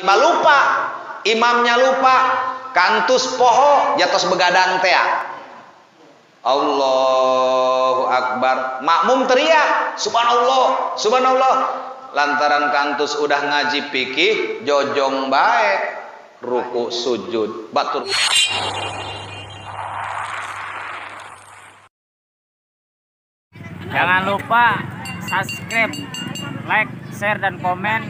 Imam lupa, imamnya lupa, kantus poho jatos begadang teh. Allahu Akbar, makmum teriak subhanallah subhanallah, lantaran kantus udah ngaji fikih jojong baik ruku sujud batur. Jangan lupa subscribe, like, share dan komen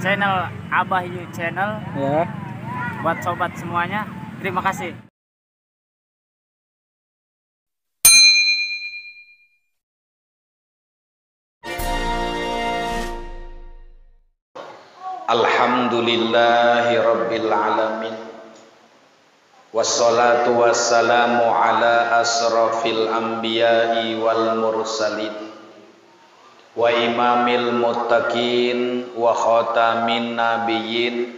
channel Abah Yu Channel ya. Buat sobat semuanya, terima kasih. Alhamdulillahi rabbil alamin, wassalatu wassalamu ala asrafil anbiya'i wal mursalin wa imamil muttaqin wa khatamin nabiyyin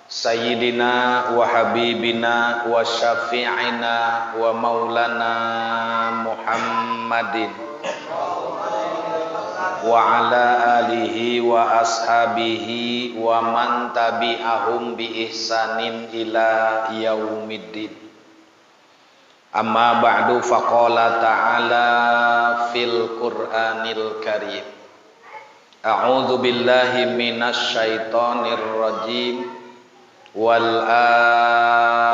sayyidina wa habibina wa syafi'ina wa maulana Muhammadin wa ala alihi wa ashabihi wa man tabi'ahum bi ihsanin ila yaumiddin. Amma ba'du, faqala ta'ala fil Qur'anil Karim, a'udzu billahi minasy syaithanir rajim, wal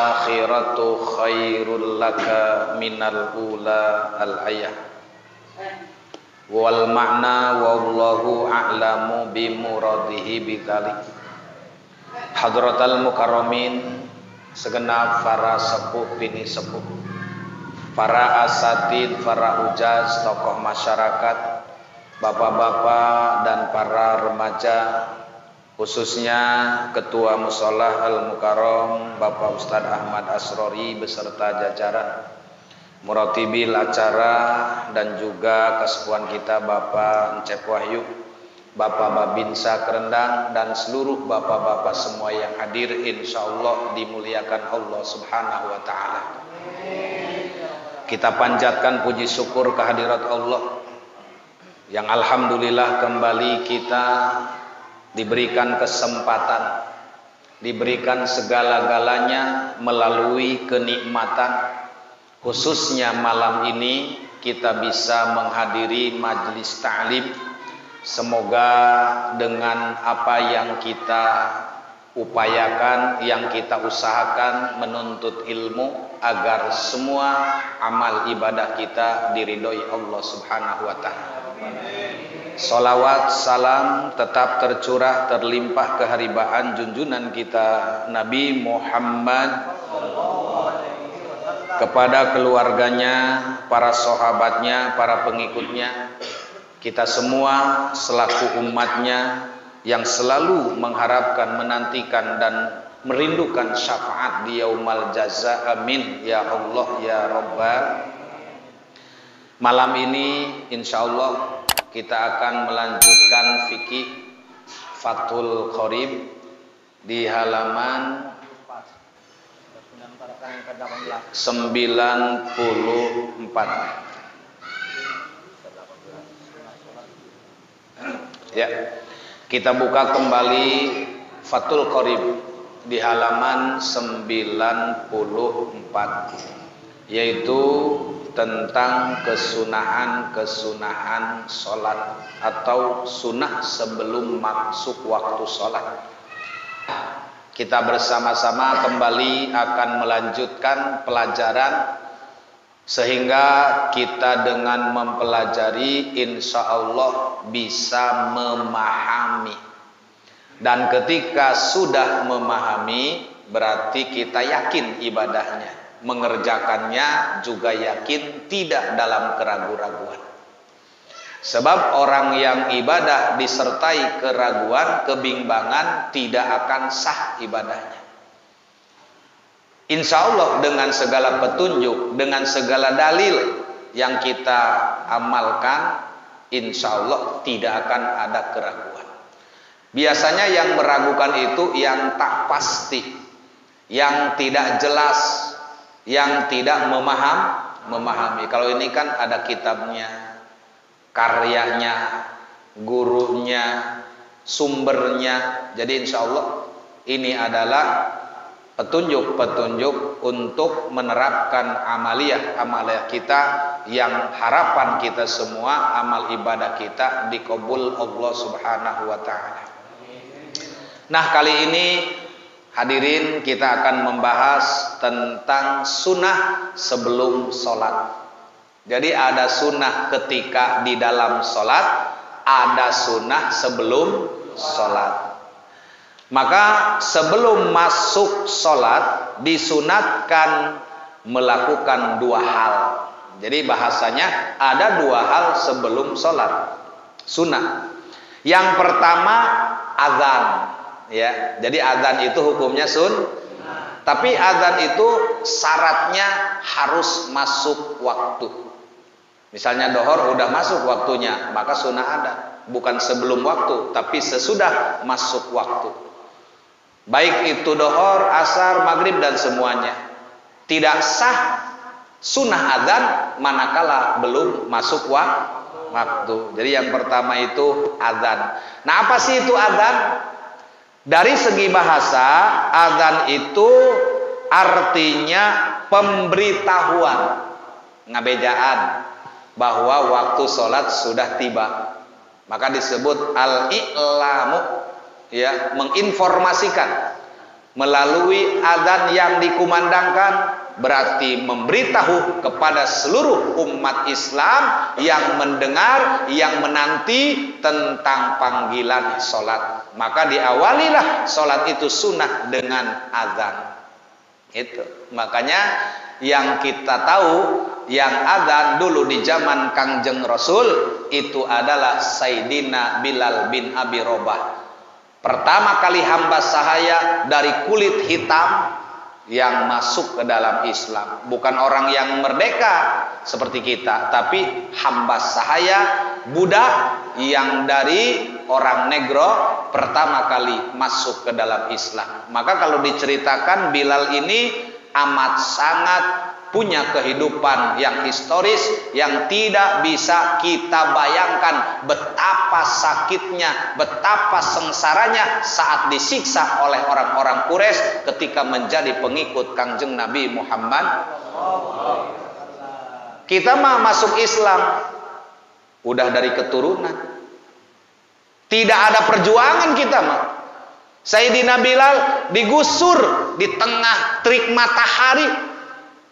akhiratu khairul laka minal ula. Al-ayah. Wal makna wallahu a'lamu bimuradihi bidzalik. Hadratal mukarramin, segenap para sepuh bini sepuh, para asatid, para ujaz, tokoh masyarakat, bapak-bapak dan para remaja, khususnya Ketua Musholah Al-Mukarram Bapak Ustadz Ahmad Asrori beserta jajaran, muratibil acara, dan juga kesepuhan kita Bapak Encep Wahyu, Bapak Babinsa Kerendang, dan seluruh bapak-bapak semua yang hadir, insyaallah dimuliakan Allah Subhanahu wa taala. Kita panjatkan puji syukur kehadirat Allah yang alhamdulillah kembali kita diberikan kesempatan, diberikan segala-galanya melalui kenikmatan. Khususnya malam ini kita bisa menghadiri majelis ta'lim. Semoga dengan apa yang kita upayakan, yang kita usahakan menuntut ilmu, agar semua amal ibadah kita diridhoi Allah Subhanahu wa ta'ala. Salawat salam tetap tercurah terlimpah keharibaan junjungan kita Nabi Muhammad kepada keluarganya, para sahabatnya, para pengikutnya, kita semua selaku umatnya yang selalu mengharapkan, menantikan dan merindukan syafaat di yaumal jaza. Amin ya Allah ya Rabbal. Malam ini insyaallah kita akan melanjutkan fikih Fathul Qorib di halaman 94. Ya, kita buka kembali Fathul Qorib di halaman 94, yaitu tentang kesunahan sholat atau sunnah sebelum masuk waktu sholat. Kita bersama-sama kembali akan melanjutkan pelajaran, sehingga kita dengan mempelajari insya Allah bisa memahami. Dan ketika sudah memahami, berarti kita yakin ibadahnya, mengerjakannya juga yakin, tidak dalam keraguan-raguan. Sebab orang yang ibadah disertai keraguan, kebimbangan, tidak akan sah ibadahnya. Insya Allah dengan segala petunjuk, dengan segala dalil yang kita amalkan, insya Allah tidak akan ada keraguan. Biasanya yang meragukan itu yang tak pasti, yang tidak jelas, yang tidak memahami. Kalau ini kan ada kitabnya, karyanya, gurunya, sumbernya. Jadi insya Allah ini adalah petunjuk-petunjuk untuk menerapkan amaliyah kita yang harapan kita semua amal ibadah kita dikabul Allah Subhanahu wa taala. Nah, kali ini hadirin kita akan membahas tentang sunnah sebelum sholat. Jadi ada sunnah ketika di dalam sholat, ada sunnah sebelum sholat. Maka sebelum masuk sholat disunatkan melakukan dua hal. Jadi bahasanya ada dua hal sebelum sholat sunnah. Yang pertama azan, ya. Jadi azan itu hukumnya sunnah. Tapi azan itu syaratnya harus masuk waktu. Misalnya dohor udah masuk waktunya, maka sunnah ada. Bukan sebelum waktu, tapi sesudah masuk waktu. Baik itu dohor, asar, maghrib dan semuanya. Tidak sah sunnah azan manakala belum masuk waktu. Jadi yang pertama itu azan. Nah, apa sih itu azan? Dari segi bahasa, azan itu artinya pemberitahuan, ngabejaan bahwa waktu sholat sudah tiba. Maka disebut al-i'lamu, ya, menginformasikan melalui azan yang dikumandangkan, berarti memberitahu kepada seluruh umat Islam yang mendengar, yang menanti tentang panggilan sholat. Maka diawalilah sholat itu sunnah dengan azan. Itu makanya yang kita tahu, yang azan dulu di zaman Kangjeng Rasul itu adalah Sayyidina Bilal bin Abi Robah. Pertama kali hamba sahaya dari kulit hitam yang masuk ke dalam Islam. Bukan orang yang merdeka seperti kita, tapi hamba sahaya budak yang dari orang negro pertama kali masuk ke dalam Islam. Maka kalau diceritakan Bilal ini amat sangat punya kehidupan yang historis yang tidak bisa kita bayangkan betapa sakitnya, betapa sengsaranya saat disiksa oleh orang-orang Quraisy ketika menjadi pengikut Kangjeng Nabi Muhammad. Kita mah masuk Islam udah dari keturunan, tidak ada perjuangan kita mah. Sayyidina Bilal digusur di tengah terik matahari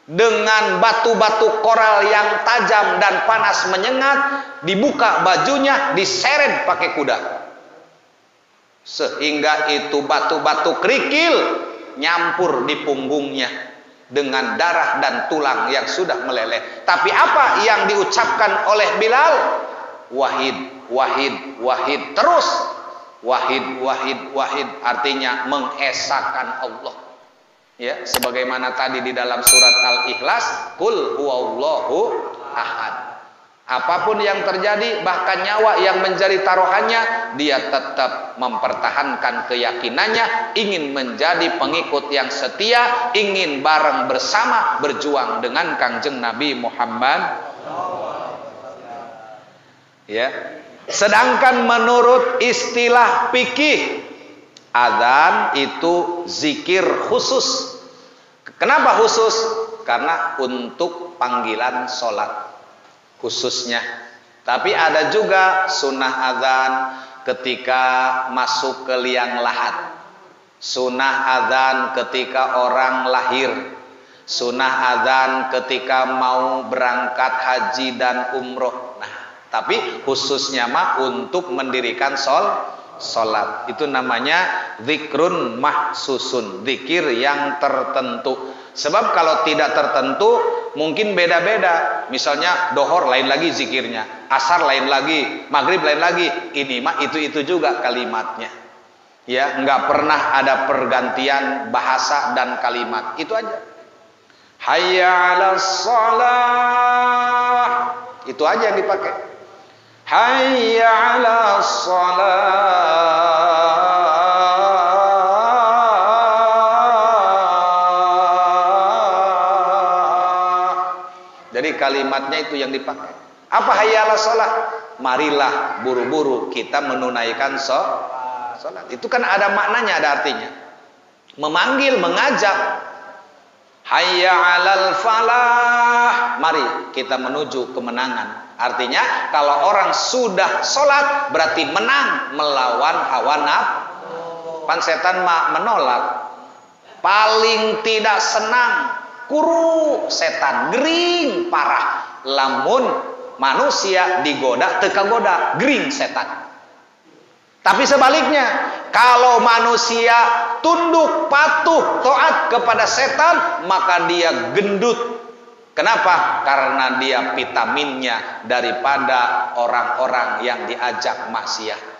dengan batu-batu koral yang tajam dan panas menyengat, dibuka bajunya, diseret pakai kuda, sehingga itu batu-batu kerikil nyampur di punggungnya dengan darah dan tulang yang sudah meleleh. Tapi apa yang diucapkan oleh Bilal? Wahid, wahid, wahid, terus wahid, wahid, wahid, artinya mengesahkan Allah. Ya, sebagaimana tadi di dalam surat Al-Ikhlas, Qul huwallahu ahad. Apapun yang terjadi, bahkan nyawa yang menjadi taruhannya, dia tetap mempertahankan keyakinannya, ingin menjadi pengikut yang setia, ingin bareng bersama berjuang dengan Kangjeng Nabi Muhammad. Ya. Sedangkan menurut istilah fikih, azan itu zikir khusus. Kenapa khusus? Karena untuk panggilan sholat khususnya. Tapi ada juga sunnah azan ketika masuk ke liang lahat, sunnah azan ketika orang lahir, sunnah azan ketika mau berangkat haji dan umroh. Nah, tapi khususnya mah untuk mendirikan sholat. Itu namanya zikrun mahsusun, zikir yang tertentu. Sebab kalau tidak tertentu mungkin beda-beda. Misalnya dohor lain lagi zikirnya, asar lain lagi, maghrib lain lagi. Ini mah itu juga kalimatnya. Ya, nggak pernah ada pergantian bahasa dan kalimat. Itu aja. Hayya 'alas shalah. Itu aja yang dipakai. Hayya 'alas shalah. Jadi kalimatnya itu yang dipakai. Apa hayya 'alas shalah? Marilah buru-buru kita menunaikan salat. Itu kan ada maknanya, ada artinya. Memanggil, mengajak. Hayya 'alal falah. Mari kita menuju kemenangan. Artinya kalau orang sudah salat berarti menang melawan hawa nafsu. Pan setan menolak. Paling tidak senang kuru setan, gering parah. Lamun manusia digoda teka goda, gering setan. Tapi sebaliknya, kalau manusia tunduk, patuh, taat kepada setan, maka dia gendut. Kenapa? Karena dia vitaminnya daripada orang-orang yang diajak maksiat.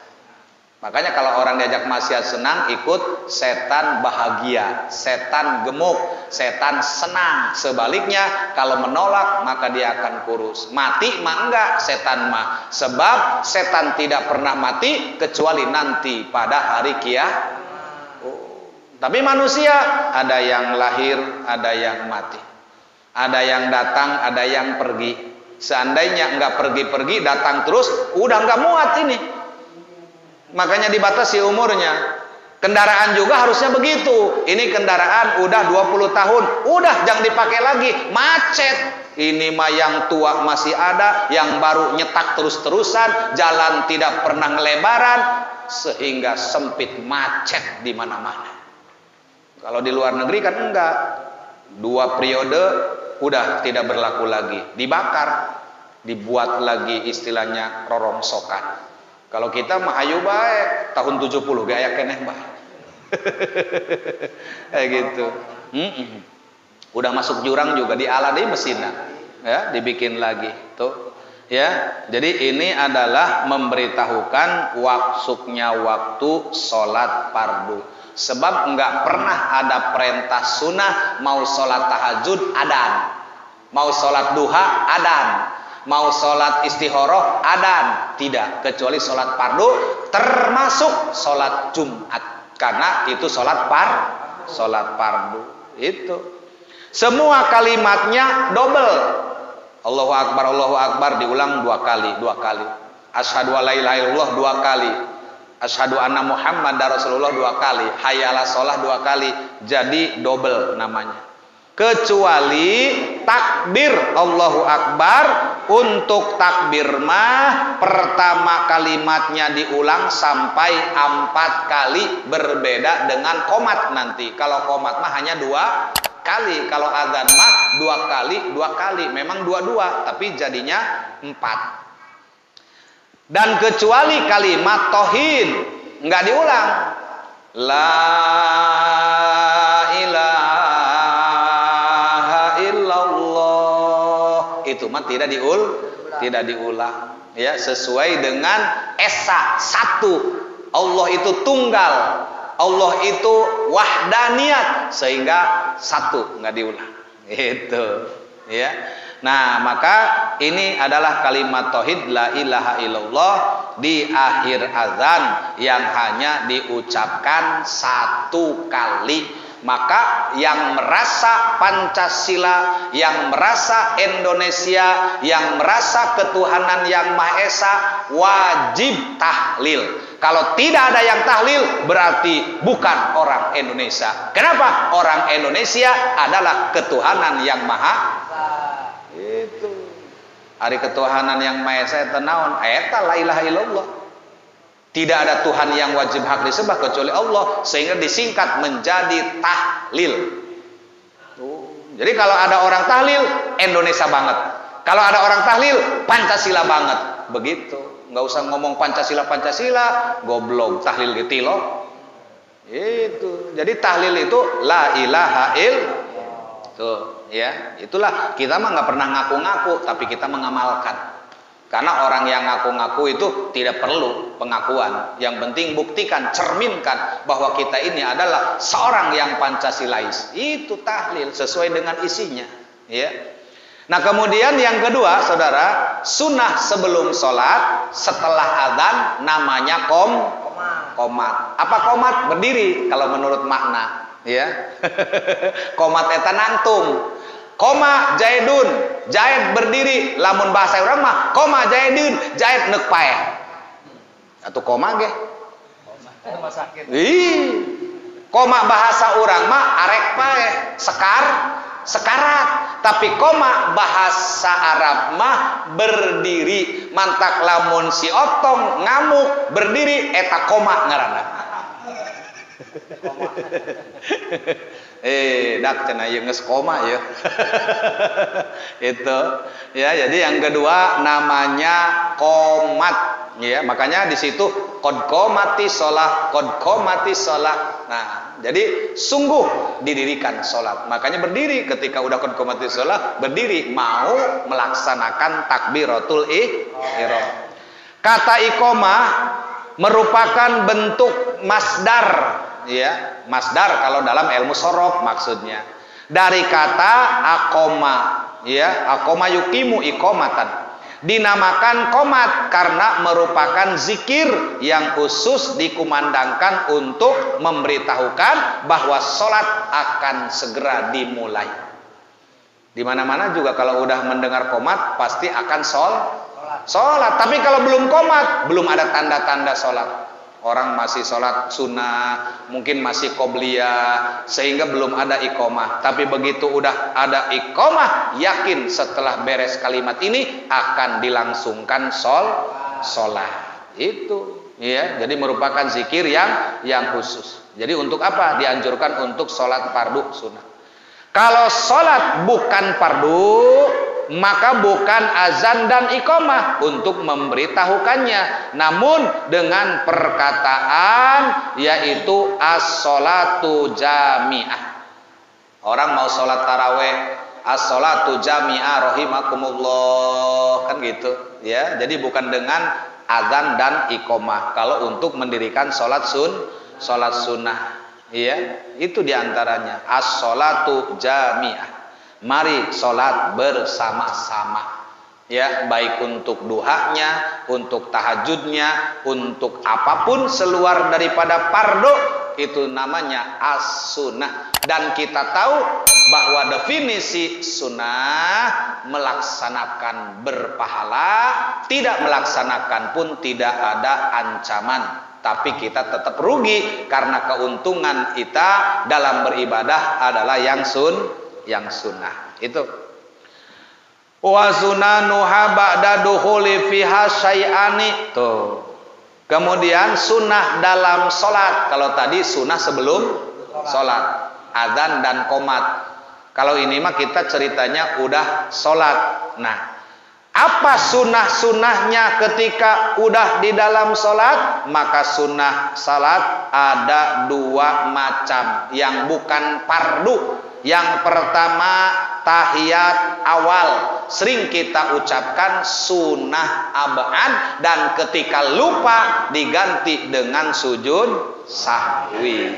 Makanya kalau orang diajak maksiat senang, ikut, setan bahagia, setan gemuk, setan senang. Sebaliknya kalau menolak maka dia akan kurus. Mati mah enggak setan mah. Sebab setan tidak pernah mati kecuali nanti pada hari kiamat. Tapi manusia ada yang lahir, ada yang mati. Ada yang datang, ada yang pergi. Seandainya enggak pergi-pergi, datang terus, udah enggak muat ini. Makanya dibatasi umurnya. Kendaraan juga harusnya begitu. Ini kendaraan udah 20 tahun, udah jangan dipakai lagi, macet. Ini mah yang tua masih ada, yang baru nyetak terus-terusan, jalan tidak pernah ngelebaran, sehingga sempit, macet di mana-mana. Kalau di luar negeri kan enggak. 2 periode udah tidak berlaku lagi, dibakar, dibuat lagi istilahnya rorongsokan. Kalau kita mah ayo baik tahun 70 gaya keneh baik. Kayak gitu. Udah masuk jurang juga diala di mesinnya. Ya, dibikin lagi tuh. Ya, jadi ini adalah memberitahukan masuknya waktu sholat fardu. Sebab enggak pernah ada perintah sunnah mau sholat tahajud adan, mau sholat duha adan, mau sholat istihoroh adan, tidak, kecuali sholat fardu, termasuk sholat Jumat, karena itu sholat fardu. Itu semua kalimatnya double. Allahu Akbar diulang 2 kali. Asyhadu alla ilaha illallah 2 kali. Asyhadu anna Muhammadar Rasulullah 2 kali. Hayyalah sholah 2 kali. Jadi double namanya. Kecuali takbir Allahu Akbar, untuk takbir mah pertama kalimatnya diulang sampai 4 kali, berbeda dengan qomat nanti. Kalau qomat mah hanya 2 kali, kalau adzan mah 2 kali, memang 2-2 tapi jadinya 4. Dan kecuali kalimat tauhid enggak diulang. La ilaha illallah. Itu mah tidak diulang. Ya, sesuai dengan esa, satu. Allah itu tunggal. Allah itu wahdaniyat, sehingga satu, enggak diulang. Itu, ya. Nah, maka ini adalah kalimat tauhid la ilaha illallah di akhir azan yang hanya diucapkan 1 kali. Maka yang merasa Pancasila, yang merasa Indonesia, yang merasa ketuhanan yang Maha Esa, wajib tahlil. Kalau tidak ada yang tahlil, berarti bukan orang Indonesia. Kenapa? Orang Indonesia adalah ketuhanan yang Maha. Itu hari ketuhanan yang Maha Esa eta naon? Eta la ilaha illallah. Tidak ada Tuhan yang wajib hak disembah kecuali Allah, sehingga disingkat menjadi tahlil. Jadi kalau ada orang tahlil, Indonesia banget. Kalau ada orang tahlil, Pancasila banget. Begitu. Nggak usah ngomong Pancasila, goblok, tahlil gitu loh. Itu. Jadi tahlil itu la ilaha illallah. Tuh, ya. Itulah, kita mah nggak pernah ngaku-ngaku, tapi kita mengamalkan. Karena orang yang ngaku-ngaku itu tidak perlu pengakuan. Yang penting buktikan, cerminkan bahwa kita ini adalah seorang yang Pancasilais. Itu tahlil sesuai dengan isinya, ya. Nah, kemudian yang kedua, saudara, sunnah sebelum sholat, setelah adzan namanya qomat. Apa qomat? Berdiri kalau menurut makna, ya. Qomat eta nangtung. Koma jaidun, jaid berdiri, lamun bahasa orang mah koma jaidun, jaid neuk paeh. Atuh koma ge. Koma bahasa orang mah arek pae, sekarat. Tapi koma bahasa Arab mah berdiri. Mantak lamun si otong ngamuk berdiri eta koma ngaranna. Dak cenah ieu geus koma ya. Itu ya, jadi yang kedua namanya qomat ya, makanya di situ qad qomati shalah. Nah, jadi sungguh didirikan salat. Makanya berdiri ketika udah qad qomati shalah, berdiri mau melaksanakan takbiratul ihram. Kata iqamah merupakan bentuk masdar ya, masdar kalau dalam ilmu shorof maksudnya dari kata aqoma ya, aqoma yuqimu iqamatan. Dinamakan qomat karena merupakan zikir yang khusus dikumandangkan untuk memberitahukan bahwa sholat akan segera dimulai. Di mana-mana juga kalau udah mendengar qomat pasti akan sholat. Tapi kalau belum qomat belum ada tanda-tanda sholat. Orang masih sholat sunnah, mungkin masih qobliyah, sehingga belum ada iqamah. Tapi begitu udah ada iqamah, yakin setelah beres kalimat ini akan dilangsungkan sholat. Itu, ya. Jadi merupakan zikir yang khusus. Jadi untuk apa? Dianjurkan untuk sholat fardu sunnah. Kalau sholat bukan fardu, maka bukan azan dan iqamah untuk memberitahukannya, namun dengan perkataan yaitu as-sholatu jami'ah. Orang mau sholat taraweh, as-sholatu jami'ah rahimakumullah, kan gitu ya. Jadi bukan dengan azan dan iqamah kalau untuk mendirikan sholat sunnah ya, itu diantaranya as-sholatu jami'ah. Mari sholat bersama-sama ya, baik untuk duhanya, untuk tahajudnya, untuk apapun seluar daripada fardu, itu namanya as-sunnah. Dan kita tahu bahwa definisi sunnah melaksanakan berpahala, tidak melaksanakan pun tidak ada ancaman. Tapi kita tetap rugi karena keuntungan kita dalam beribadah adalah yang sunnah. Itu wa sunanuha ba'da dukhuli fiha syai'ani. Tuh. Kemudian sunnah dalam salat. Kalau tadi sunnah sebelum salat, adzan dan qomat. Kalau ini mah kita ceritanya udah salat. Nah, apa sunnah-sunnahnya ketika udah di dalam salat? Maka sunnah salat ada dua macam yang bukan fardu. Yang pertama tahiyat awal, sering kita ucapkan sunnah abad, dan ketika lupa diganti dengan sujud sahwi.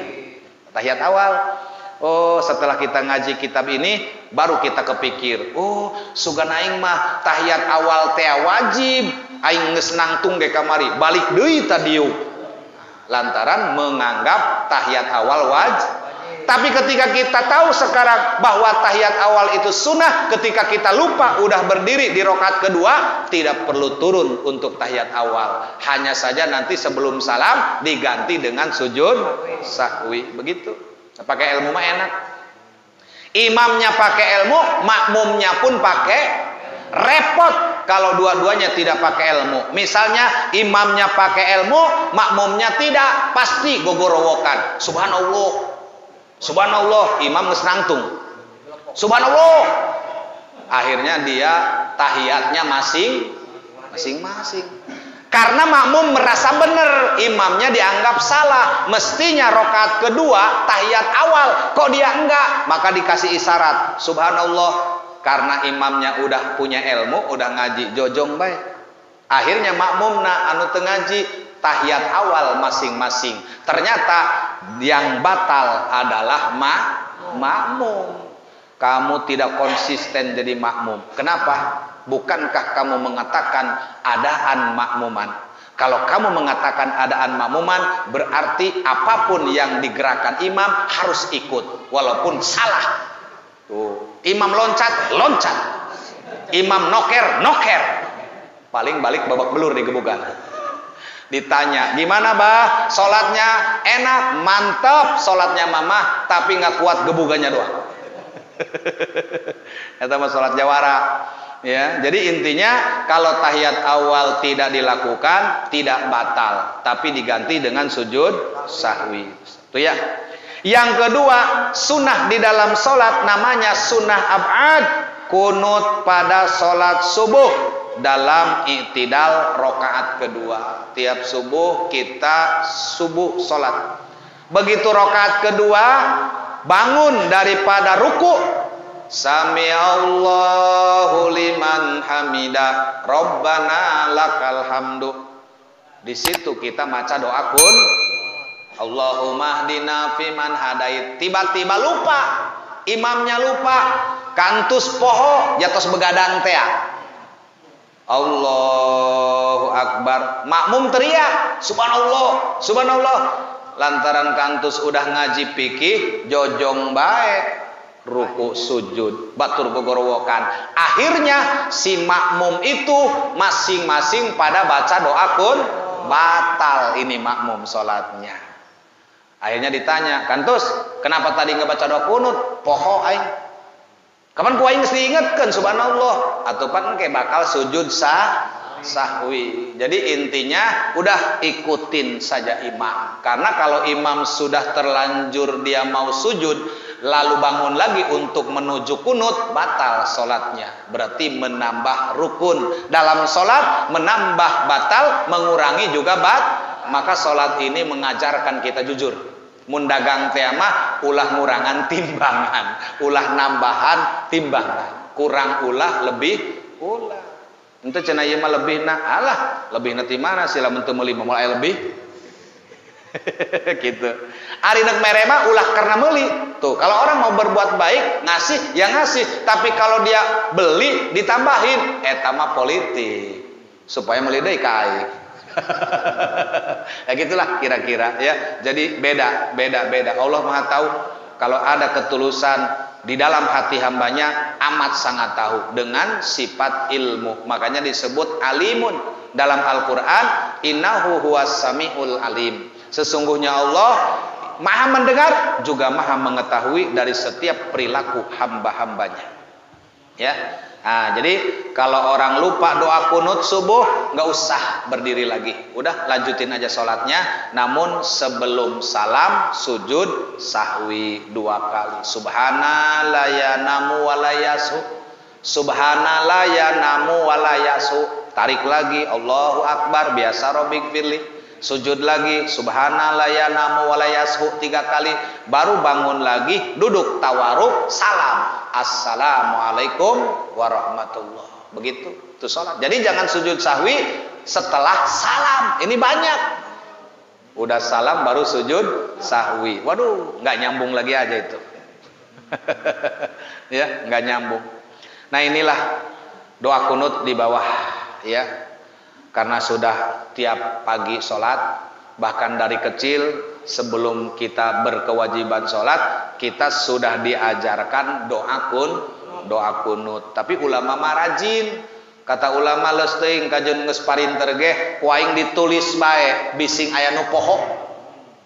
Tahiyat awal. Oh, setelah kita ngaji kitab ini baru kita kepikir, oh sugan aing mah tahiyat awal teh wajib, aing geus nangtung ge kamari, balik deui tadieu. Lantaran menganggap tahiyat awal wajib. Tapi ketika kita tahu sekarang bahwa tahiyat awal itu sunnah, ketika kita lupa udah berdiri di rakaat kedua, tidak perlu turun untuk tahiyat awal. Hanya saja nanti sebelum salam diganti dengan sujud sahwi. Begitu. Pakai ilmu mah enak. Imamnya pakai ilmu, makmumnya pun pakai. Repot kalau dua-duanya tidak pakai ilmu. Misalnya imamnya pakai ilmu, makmumnya tidak, pasti gogorowokan. Subhanallah, imam geus nangtung. Subhanallah. Akhirnya dia tahiyatnya masing-masing. Karena makmum merasa benar, imamnya dianggap salah. Mestinya rakaat kedua tahiyat awal, kok dia enggak? Maka dikasih isyarat, subhanallah. Karena imamnya udah punya ilmu, udah ngaji jojong bae. Akhirnya makmumna anu teu ngaji tahiyat awal masing-masing. Ternyata yang batal adalah makmum. Kamu tidak konsisten jadi makmum. Kenapa? Bukankah kamu mengatakan adaan makmuman? Kalau kamu mengatakan adaan makmuman, berarti apapun yang digerakkan imam harus ikut, walaupun salah. Tuh. Imam loncat. Imam noker. Paling balik babak belur di gebukan. Ditanya, gimana bah? Sholatnya enak, mantap sholatnya mama, tapi nggak kuat gebugannya doang. Itu mah sholat jawara. Ya, jadi intinya kalau tahiyat awal tidak dilakukan tidak batal, tapi diganti dengan sujud sahwi. Itu ya. Yang kedua, sunnah di dalam sholat namanya sunnah ab'ad, kunut pada sholat subuh dalam i'tidal rokaat kedua. Tiap subuh kita subuh sholat. Begitu rokaat kedua bangun daripada ruku, sami Allahu liman hamidah, Rabbana lakal hamdu. Di situ kita baca doa kun, Allahumma hdina fiman hadait. Tiba-tiba lupa, imamnya lupa, kantus poho jatos begadang teh. Allahu Akbar, makmum teriak subhanallah, subhanallah, lantaran kantus udah ngaji pikih jojong baik ruku sujud batur gogorowokan. Akhirnya si makmum itu masing-masing pada baca doa kun, batal ini makmum sholatnya. Akhirnya ditanya, kantus kenapa tadi nggak baca doa kunut? Poho aing. Kapan ku aing mesti ingetkeun subhanallah atau pan kayak bakal sujud sahwi. Jadi intinya udah ikutin saja imam. Karena kalau imam sudah terlanjur dia mau sujud lalu bangun lagi untuk menuju kunut, batal sholatnya. Berarti menambah rukun dalam sholat, menambah batal, mengurangi juga maka sholat ini mengajarkan kita jujur. Mundagang teh mah ulah ngurangan timbangan, ulah nambahan timbangan, kurang ulah lebih ulah. Ente cenah ieu mah lebihna, alah lebihna ti mana sila mun teu meuli moal aya lebih. Gitu. Ari neuk mere mah ulah karena meuli. Tuh, kalau orang mau berbuat baik, ngasih ya ngasih, tapi kalau dia beli ditambahin, eta mah politik. Supaya meuli deui ka aing. Ya gitulah kira-kira ya. Jadi beda. Allah Maha tahu. Kalau ada ketulusan di dalam hati hambanya, amat sangat tahu dengan sifat ilmu. Makanya disebut alimun dalam Al-Quran. Innahu huwas sami'ul alim. Sesungguhnya Allah Maha mendengar juga Maha mengetahui dari setiap perilaku hamba-hambanya. Ya. Nah, jadi kalau orang lupa doa kunut subuh, nggak usah berdiri lagi, udah lanjutin aja sholatnya. Namun sebelum salam sujud sahwi 2 kali. Subhanallah ya namu walayasu, subhanallah ya namu walayasu. Tarik lagi, Allahu Akbar, biasa robik firli. Sujud lagi, subhanallah ya namu walayasu 3 kali. Baru bangun lagi, duduk tawaruk, salam. Assalamualaikum warahmatullah. Begitu itu sholat. Jadi jangan sujud sahwi setelah salam. Ini banyak. Udah salam baru sujud sahwi. Waduh, nggak nyambung lagi aja itu. Ya, nggak nyambung. Nah inilah doa kunut di bawah ya. Karena sudah tiap pagi sholat, bahkan dari kecil sebelum kita berkewajiban sholat, kita sudah diajarkan doa kunut. Tapi ulama mah rajin. Kata ulama leus teuing kajeun geus parinter ge, ku aing ditulis bae bising aya nu poho.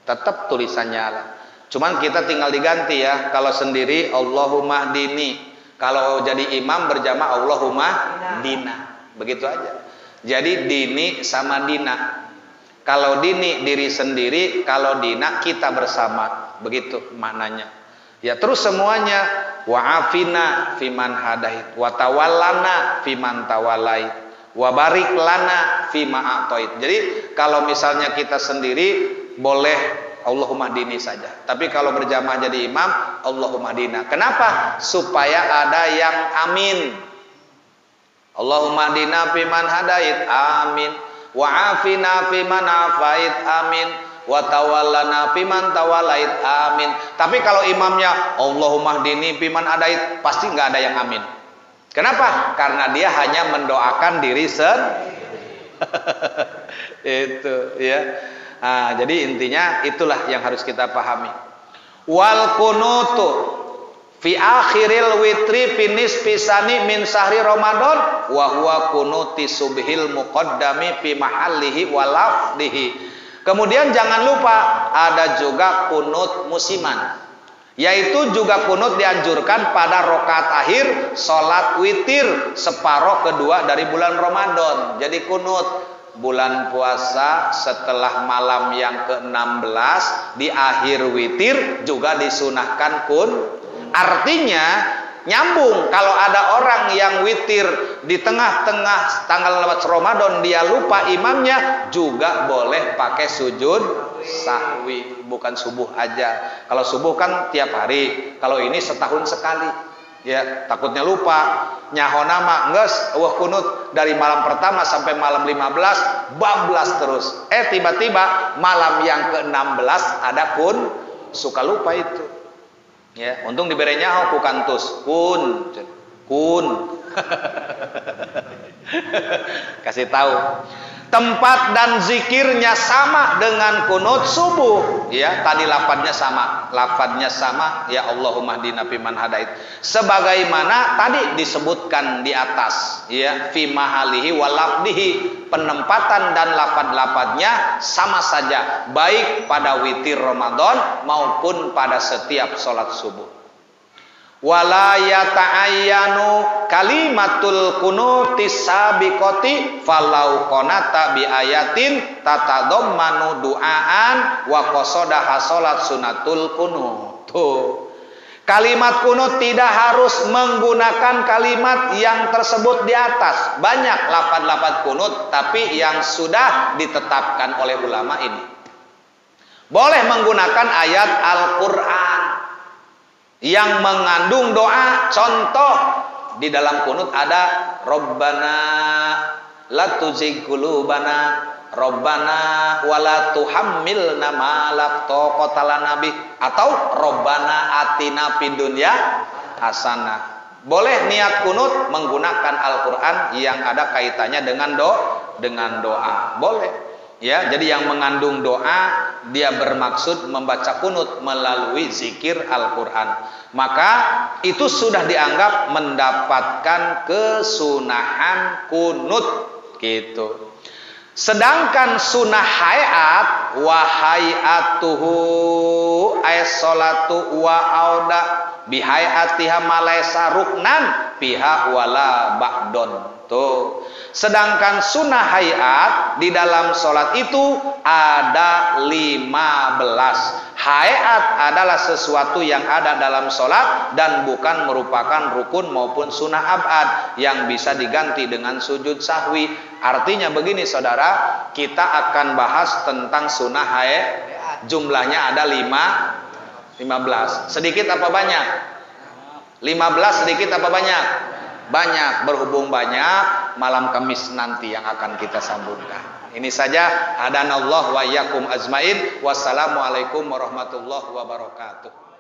Tetep tulisannya lah. Cuman kita tinggal diganti ya. Kalau sendiri Allahumma dini. Kalau jadi imam berjamaah Allahumma dina. Begitu aja. Jadi dini sama dina. Kalau dini diri sendiri, kalau dina kita bersama. Begitu maknanya. Ya terus semuanya, wa'afina fiman hadait, wa tawallana fiman tawallait, wa barik lana fima a'tait. Jadi kalau misalnya kita sendiri boleh Allahumma dini saja. Tapi kalau berjamaah jadi imam, Allahumma dina. Kenapa? Supaya ada yang amin. Allahumma dina fiman hadait, amin. Wa'afina fiman afait, amin. Wa tawallana fiman tawallait, amin. Tapi kalau imamnya Allahumma hdini fiman hadait, pasti nggak ada yang amin. Kenapa? Karena dia hanya mendoakan diri sendiri. Itu ya. Nah, jadi intinya itulah yang harus kita pahami. Wal kunutu fi akhiril witri finis pisani min sahri Ramadan wa huwa kunuti subhil muqaddami fi mahallihi wa lafdihi. Kemudian jangan lupa ada juga kunut musiman, yaitu juga kunut dianjurkan pada rakaat akhir salat witir separuh kedua dari bulan Ramadan. Jadi kunut bulan puasa setelah malam yang ke-16 di akhir witir juga disunahkan Artinya nyambung, kalau ada orang yang witir di tengah-tengah tanggal 11 Ramadan dia lupa imamnya, juga boleh pakai sujud sahwi, bukan subuh aja. Kalau subuh kan tiap hari, kalau ini setahun sekali. Ya, takutnya lupa. Nyahona mah geus eueuh kunut dari malam pertama sampai malam 15 bablas terus. Tiba-tiba malam yang ke-16 ada suka lupa itu. Ya, untung diberi nyaho ku kantus kun kasih tahu tempat dan zikirnya sama dengan kunut subuh. Ya, tadi lafadznya sama ya Allahumma hdina fiman hadait, sebagaimana tadi disebutkan di atas ya, fi mahalihi wa lafdihi, penempatan dan lafadz-lafadznya sama saja baik pada witir Ramadan maupun pada setiap sholat subuh. Wala yata'ayyanu kalimatul kunutis sabiqati falau qanata bi ayatin tatadammanu du'aan wa qasada hasolat sunatul kunut. Kalimat kunut tidak harus menggunakan kalimat yang tersebut di atas. Banyak lafaz-lafaz kunut tapi yang sudah ditetapkan oleh ulama ini. Boleh menggunakan ayat Al-Qur'an yang mengandung doa. Contoh di dalam kunut ada Rabbana la tuzigh qulubana Rabbana wala tuhammilna ma la taqata lana bih, atau Rabbana atina fid dunya hasanah. Boleh niat kunut menggunakan Al-Qur'an yang ada kaitannya dengan doa. Boleh. Ya, jadi yang mengandung doa dia bermaksud membaca kunut melalui zikir Al-Qur'an. Maka itu sudah dianggap mendapatkan kesunahan kunut gitu. Sedangkan sunnah hayat wa hayatuhu ay salatu wa auda bi hayatiha malaysa ruknan biha wala ba'don. Tuh. Sedangkan sunnah hayat di dalam sholat itu ada 15. Hayat adalah sesuatu yang ada dalam sholat dan bukan merupakan rukun maupun sunnah abad yang bisa diganti dengan sujud sahwi. Artinya begini saudara, kita akan bahas tentang sunnah hayat. Jumlahnya ada 15. Sedikit apa banyak? 15 sedikit apa banyak? Banyak. Berhubung banyak, malam Kamis nanti yang akan kita sambungkan. Ini saja. Hadanallahu wa iyyakum ajmain. Wassalamualaikum warahmatullahi wabarakatuh.